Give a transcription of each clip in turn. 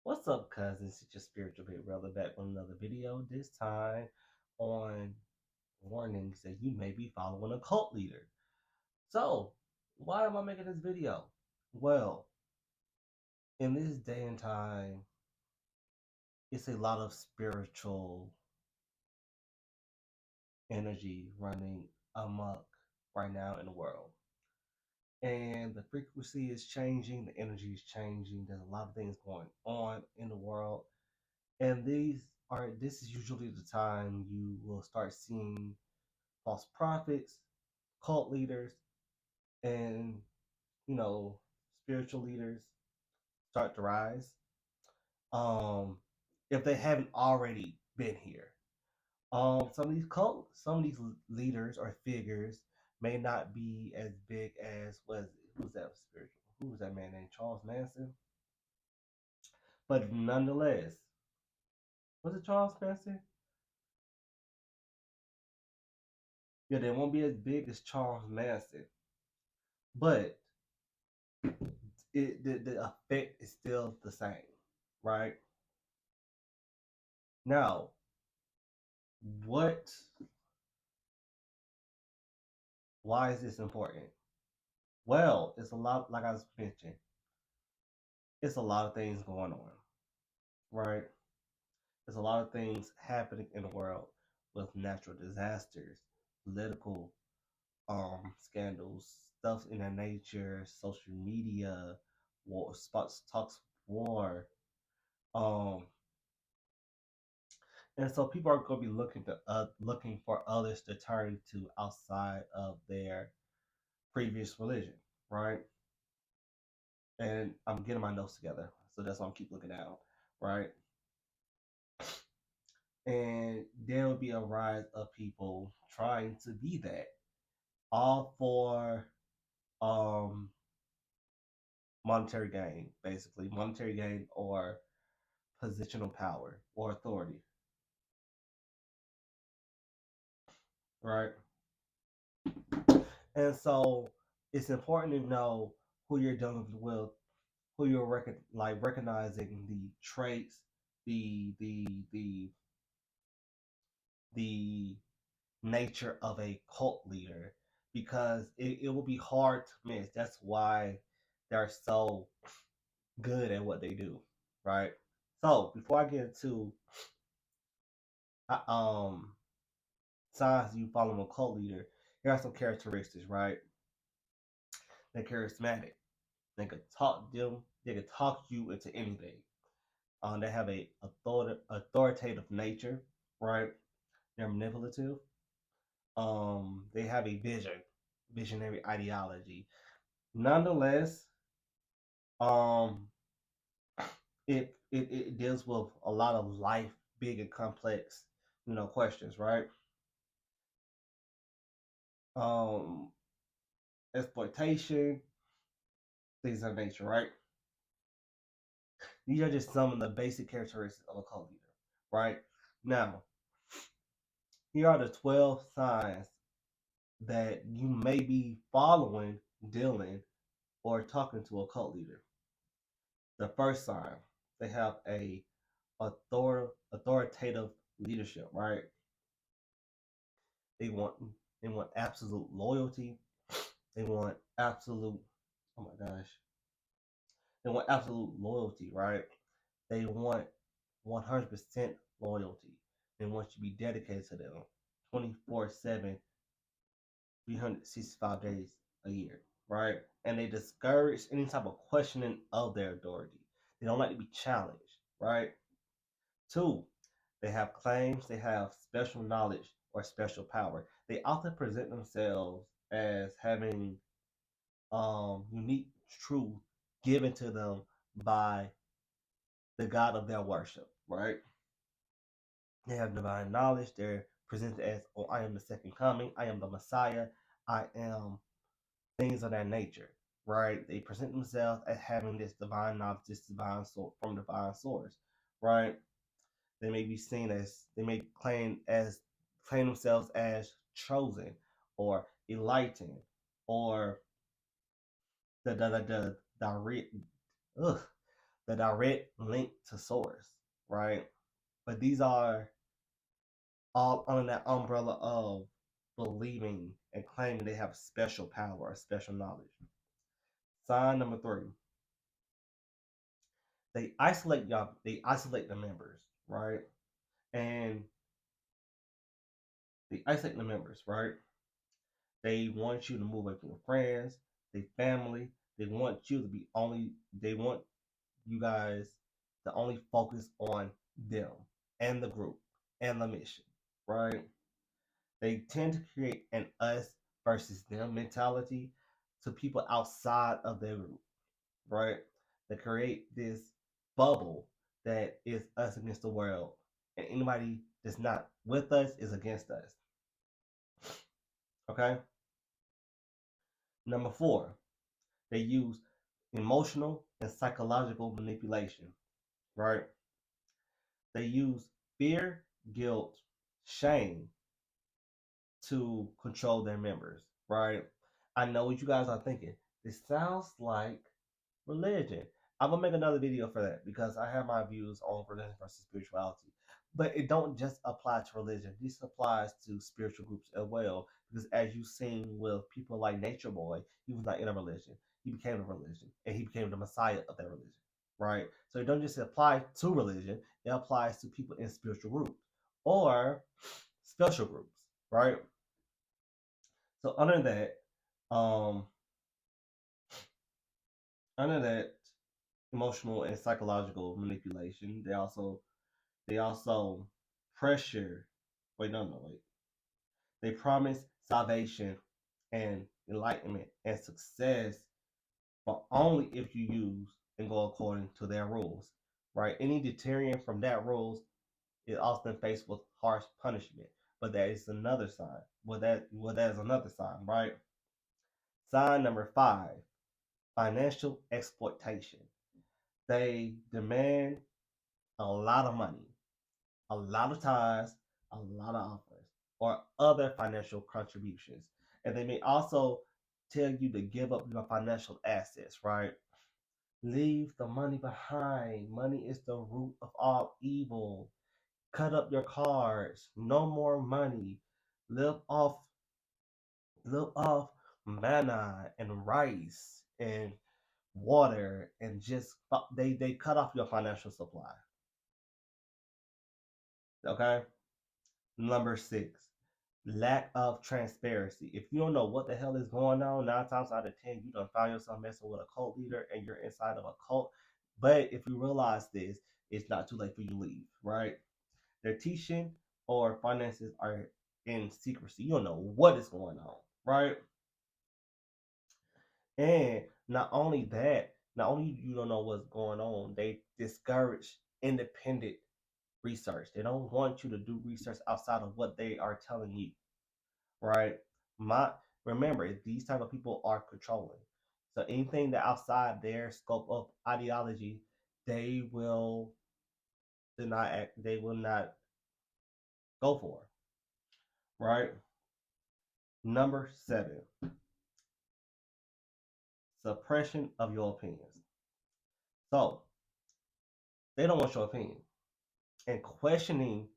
What's up, cousins? It's your spiritual big brother back with another video. This time on warnings that you may be following a cult leader. So, why am I making this video? Well, in this day and time, it's a lot of spiritual energy running amok right now in the world. And the frequency is changing, the energy is changing. There's a lot of things going on in the world. And this is usually the time you will start seeing false prophets, cult leaders, and you know, spiritual leaders start to rise. Um, if they haven't already been here. Some of these leaders or figures may not be as big as who's that spiritual? Who was that man named Charles Manson? But nonetheless, was it Charles Manson? Yeah, they won't be as big as Charles Manson, but the effect is still the same, right? Now, what? Why is this important? Well, it's a lot, like I was mentioning, it's a lot of things going on, right? There's a lot of things happening in the world with natural disasters, political scandals, stuff in that nature, social media, war spots talks war. Um and so people are going to be looking for others to turn to outside of their previous religion, right? And I'm getting my notes together, so that's why I'm keep looking down, right? And there will be a rise of people trying to be that, all for um monetary gain, basically monetary gain or positional power or authority, right? And so it's important to know who you're dealing with, who you're recognizing the traits, the the the the nature of a cult leader, because it will be hard to miss. That's why they're so good at what they do, right? So before I get into um signs you follow a cult leader, here are some characteristics, right? They're charismatic. They could talk them. They could talk you into anything. They have a authoritative nature, right? They're manipulative. They have a visionary ideology. Nonetheless, um, it deals with a lot of life, big and complex, questions, right? Um, Exploitation, things of nature, right? These are just some of the basic characteristics of a cult leader, right? Now, here are the 12 signs that you may be following, dealing, or talking to a cult leader. The first sign, they have a authoritative leadership, right? They want they want absolute loyalty. They want absolute oh my gosh. They want absolute loyalty, right? They want 100% loyalty. They want you to be dedicated to them 24/7, 365 days a year, right? And they discourage any type of questioning of their authority. They don't like to be challenged, right? Two, they have claims, they have special knowledge or special power. They often present themselves as having unique truth given to them by the God of their worship, right? They have divine knowledge. They're presented as, oh, I am the second coming, I am the Messiah, I am things of that nature, right? They present themselves as having this divine knowledge, this divine source from divine source, right? They may be seen as they may claim themselves as chosen or enlightened or the ugh, the direct link to source, right? But these are all under that umbrella of believing and claiming they have special power or special knowledge. Sign number 3. They isolate the members, right? And they isolate the members, right? They want you to move away from your friends, their family. They want you to be only they want you guys to only focus on them and the group and the mission, right? They tend to create an us versus them mentality to people outside of their group, right? They create this bubble that is us against the world, and anybody that's not with us is against us. Okay? Number 4, they use emotional and psychological manipulation, right? They use fear, guilt, shame to control their members, right? I know what you guys are thinking. This sounds like religion. I'm gonna make another video for that because I have my views on religion versus spirituality. But it don't just apply to religion. This applies to spiritual groups as well. Because as you've seen with people like Nature Boy, he was not in a religion. He became a religion. And he became the messiah of that religion. Right? So it don't just apply to religion, it applies to people in spiritual groups or special groups, right? So um under that emotional and psychological manipulation, they also pressure. Wait, no, no, wait. They promise salvation and enlightenment and success, but only if you use and go according to their rules. Right? Any deterring from that rules is often faced with harsh punishment. But that is another sign. That is another sign, right? Sign number 5: financial exploitation. They demand a lot of money, a lot of ties, a lot of offers, or other financial contributions. And they may also tell you to give up your financial assets, right? Leave the money behind. Money is the root of all evil. Cut up your cards. No more money. Live off live off manna and rice and water and just they cut off your financial supply. Okay? Number 6, lack of transparency. If you don't know what the hell is going on, 9 times out of 10, you don't find yourself messing with a cult leader and you're inside of a cult. But if you realize this, it's not too late for you to leave, right? Their teaching or finances are in secrecy. You don't know what is going on, right? And not only you don't know what's going on, they discourage independent research. They don't want you to do research outside of what they are telling you, right? My Remember, these type of people are controlling. So anything that outside their scope of ideology, they will deny. They will not go for, right? Number 7, suppression of your opinions. So they don't want your opinion, and questioning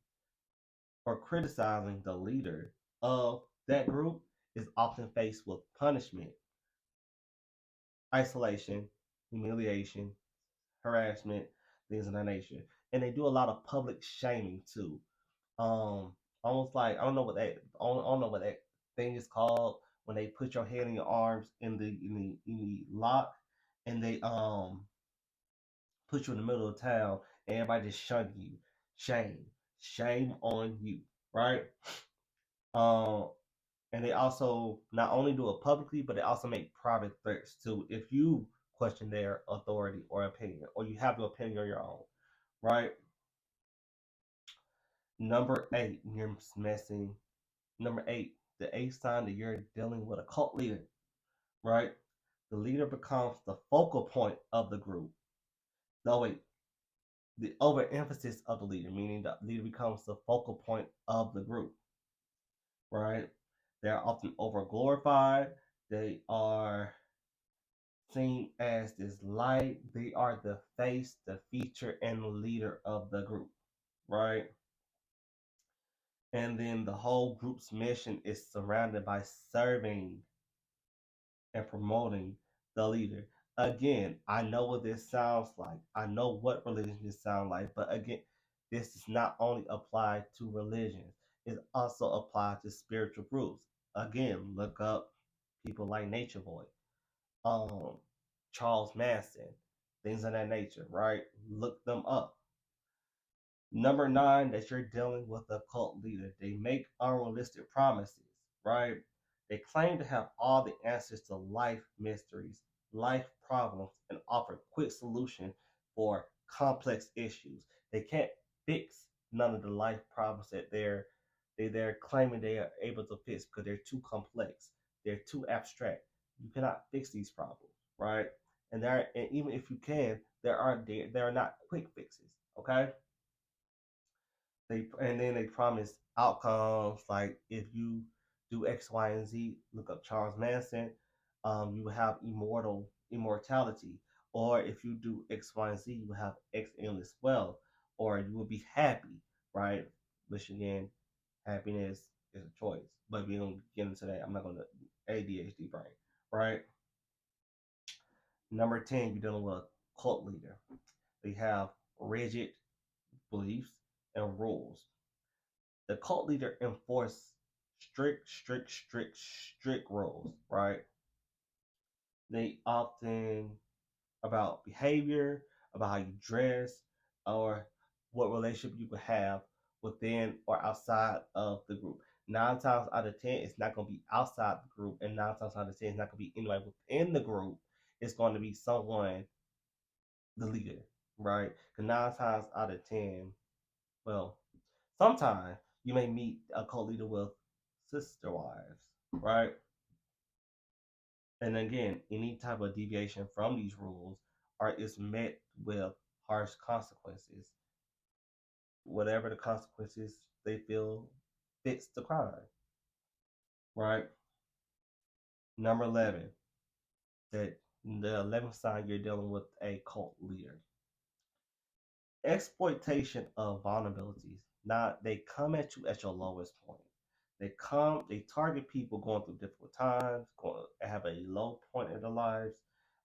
or criticizing the leader of that group is often faced with punishment, isolation, humiliation, harassment, things of that nature. And they do a lot of public shaming too. Almost like I don't know what that thing is called when they put your head and your arms in the lock and they put you in the middle of town and everybody just shun you. Shame. Shame on you. Right? Um and they also not only do it publicly, but they also make private threats too if you question their authority or opinion, or you have your opinion on your own, right? Number 8, you're messing. Number 8, the eighth sign that you're dealing with a cult leader, right? The leader becomes the focal point of the group. No, wait, the overemphasis of the leader, meaning the leader becomes the focal point of the group, right? They're often over glorified. They are seen as this light. They are the face, the feature, and the leader of the group, right? And then the whole group's mission is surrounded by serving and promoting the leader. Again, I know what this sounds like. I know what religion this sounds like, but again, this does not only apply to religions, it also applies to spiritual groups. Again, look up people like Nature Boy, um, Charles Manson, things of that nature, right? Look them up. Number nine, that you're dealing with a cult leader. They make unrealistic promises, right? They claim to have all the answers to life mysteries, life problems, and offer quick solutions for complex issues. They can't fix none of the life problems that they're claiming they are able to fix because they're too complex, they're too abstract. You cannot fix these problems, right? And even if you can, there are not quick fixes. Okay, and then they promise outcomes like if you do X, Y, and Z. Look up Charles Manson. You will have immortality, or if you do X, Y, and Z, you will have X endless wealth, or you will be happy, right? Which again, happiness is a choice. But we don't get into that. I'm not gonna ADHD brain, right? Number 10, you're dealing with a cult leader. They have rigid beliefs and rules. The cult leader enforce strict rules, right? They often about behavior, about how you dress, or what relationship you could have within or outside of the group. 9 times out of 10, it's not going to be outside the group, and 9 times out of 10, it's not going to be anybody within the group. It's going to be someone, the leader, right? Because 9 times out of 10, well, sometimes you may meet a cult leader with sister wives, right? And again, any type of deviation from these rules is met with harsh consequences, whatever the consequences they feel fits the crime, right? Number 11, that the 11th sign you're dealing with a cult leader. Exploitation of vulnerabilities. Now they come at you at your lowest point. They target people going through difficult times, have a low point in their lives,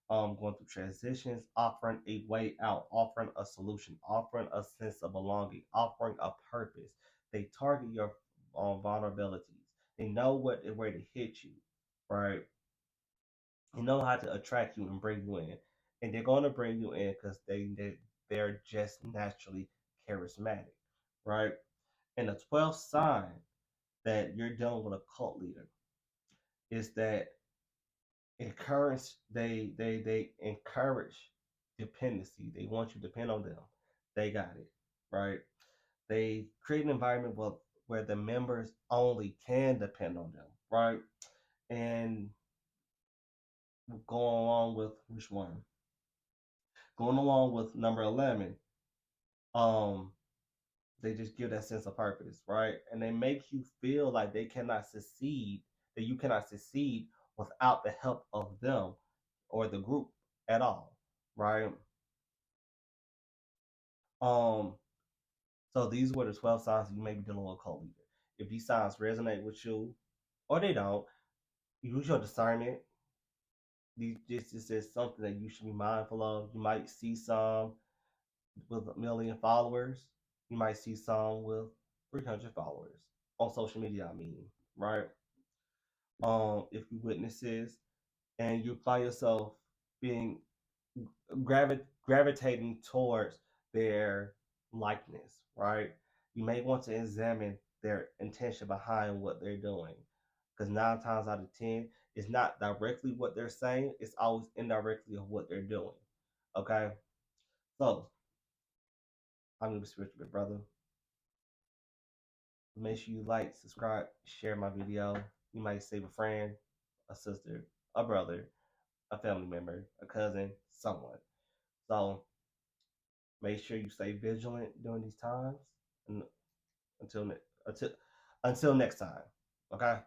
going through transitions, offering a way out, offering a solution, offering a sense of belonging, offering a purpose. They target your vulnerabilities. They know where to hit you, right? They know how to attract you and bring you in, and they're going to bring you in because they're just naturally charismatic, right? And the 12th sign that you're dealing with a cult leader is that they encourage dependency. They want you to depend on them. They got it, right? They create an environment where the members only can depend on them, right? And going along with which one? Going along with number 11, um, they just give that sense of purpose, right? And they make you feel like that you cannot succeed without the help of them or the group at all, right? Um, so these were the 12 signs you may be dealing with a cult leader. If these signs resonate with you, or they don't, use your discernment. This is something that you should be mindful of. You might see some with 1 million followers. You might see some with 300 followers on social media. I mean, right? If you witnesses and you find yourself being gravitating towards their likeness, right? You may want to examine their intention behind what they're doing. Because 9 times out of 10, it's not directly what they're saying, it's always indirectly of what they're doing. Okay? So, I'm going to be spiritual big brother. Make sure you like, subscribe, share my video. You might save a friend, a sister, a brother, a family member, a cousin, someone. So, make sure you stay vigilant during these times and until until next time. Okay?